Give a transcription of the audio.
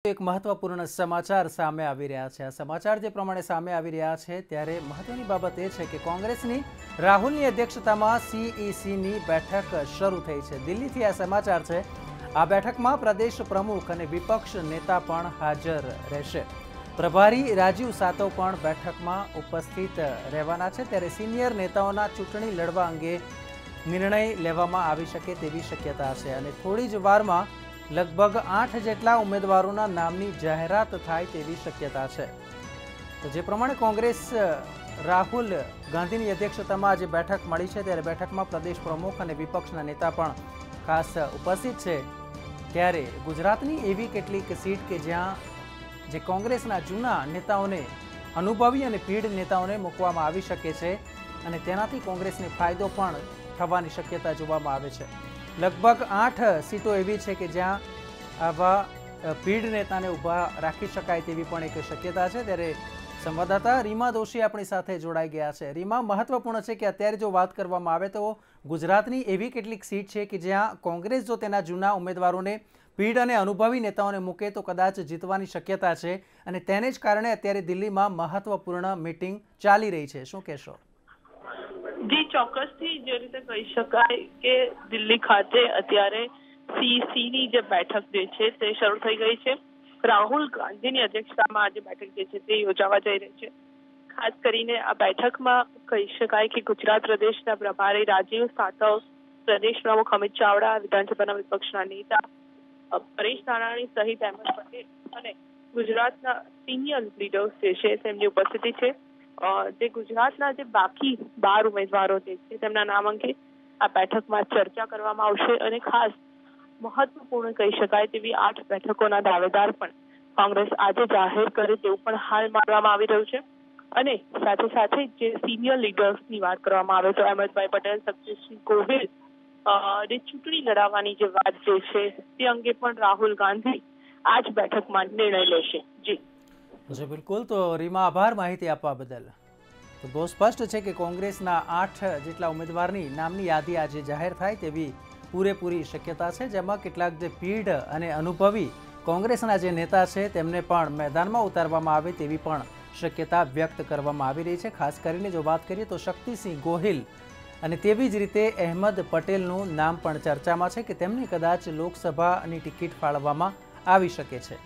એક મહત્વપૂર્ણ સમાચાર સામે આવી રહ્યા છે। આ સમાચાર જે પ્રમાણે સામે આવી રહ્યા છે ત્યારે મહત્વની બાબત એ છે કે કોંગ્રેસની રાહુલની અધ્યક્ષતામાં સીઈસીની બેઠક શરૂ થઈ છે। દિલ્હીથી આ સમાચાર છે। આ બેઠકમાં પ્રદેશ પ્રમુખ અને વિપક્ષ નેતા પણ હાજર રહેશે। પ્રભારી રાજીવ સાતવ પણ બેઠકમાં ઉપસ્થિત રહેવાના છે। ત્યારે સિનિયર નેતાઓના ચૂંટણી લડવા અંગે નિર્ણય લેવામાં આવી શકે તેવી શક્યતા છે અને થોડી જ વારમાં लगभग 8 જેટલા ઉમેદવારોના નામની જાહેરાત થાય તેવી શક્યતા છે। તો જે પ્રમાણે કોંગ્રેસ રાહુલ ગાંધીની અધ્યક્ષતામાં આજે બેઠક મળી છે ત્યારે બેઠકમાં પ્રદેશ પ્રમુખ અને વિપક્ષના નેતા પણ ખાસ ઉપસ્થિત છે। ત્યારે ગુજરાતની એવી કેટલીક સીટ કે જ્યાં જે કોંગ્રેસના જૂના નેતાઓને અનુભવી અને પીઢ નેતાઓને મૂકવામાં આવી શકે છે અને તેનાથી કોંગ્રેસને ફાયદો પણ થવાની શક્યતા જોવામાં આવે છે। लगभग 8 सीटों एवी है कि ज्यां आवा पीढ़ नेता ने उभा राखी शकाय तेवी पण एक शक्यता है। त्यारे संवाददाता रीमा दोशी अपनी साथे जोड़ाई गया है। रीमा, महत्वपूर्ण है कि अत्यारे जो बात करवामां आवे तो गुजरातनी एवी केटलीक सीट है कि ज्यां कोंग्रेस जो तेना जूना उम्मीदवारोने पीढ़ अने अनुभवी नेताओने मूके तो कदाच जीतवानी शक्यता है अने तेने ज कारणे अत्यारे दिल्हीमां महत्वपूर्ण मीटिंग चाली रही है। शुं कहेशो? जी ચોક્કસથી જે રીતે કહી શકાય કે દિલ્હી ખાતે અત્યારે સીઈસીની જે બેઠક જે છે તે શરૂ થઈ ગઈ છે। રાહુલ ગાંધીની અધ્યક્ષતામાં આજે બેઠક જે છે તે યોજાવા જઈ રહી છે। ખાસ કરીને આ બેઠકમાં કહી શકાય કે ગુજરાત પ્રદેશના પ્રભારી રાજીવ સાતવ, પ્રદેશ પ્રમુખ અમિત ચાવડા, વિધાનસભાના વિપક્ષના નેતા પરેશ ધાનાણી સહિત અહેમદ પટેલ અને ગુજરાતના સિનિયર લીડર્સ જે છે તેમની ઉપસ્થિતિ છે। જે ગુજરાતના જે બાકી 12 ઉમેદવારો જે છે તેમના નામ અંગે આ બેઠકમાં ચર્ચા કરવામાં આવશે અને ખાસ મહત્વપૂર્ણ કહી શકાય તેવી 8 બેઠકોના દાવેદાર પણ કોંગ્રેસ આજે જાહેર કરે તેવું પણ હાલ માનવામાં આવી રહ્યું છે। અને સાથે સાથે જે સિનિયર લીડર્સની વાત કરવામાં આવે તો અહેમદભાઈ પટેલ, શક્તિસિંહ ગોહિલ જે ચૂંટણી લડાવવાની જે વાત જે છે તે અંગે પણ રાહુલ ગાંધી આ જ બેઠકમાં નિર્ણય લેશે। જી जी बिल्कुल। तो रीमा, आभार माहिती आपवा बदल। तो बहुत स्पष्ट है कि कांग्रेसना 8 जेटला उम्मीदवारनी नामनी यादी आज जाहिर थाय तेवी पूरेपूरी शक्यता है। जेमां केटलाक जे पीढ़ अने अनुभवी कांग्रेसना जे नेता है तेमने पण मैदानमां उतारवामां आवे तेवी पण शक्यता व्यक्त करवामां आवी रही है। खास करीने जो बात करीए तो शक्तिसिंह गोहिल अने तेवी ज रीते अहेमद पटेलनुं नाम पण चर्चामां छे कि तेमने कदाच लोकसभानी टिकिट फाळववामां आवी शके छे।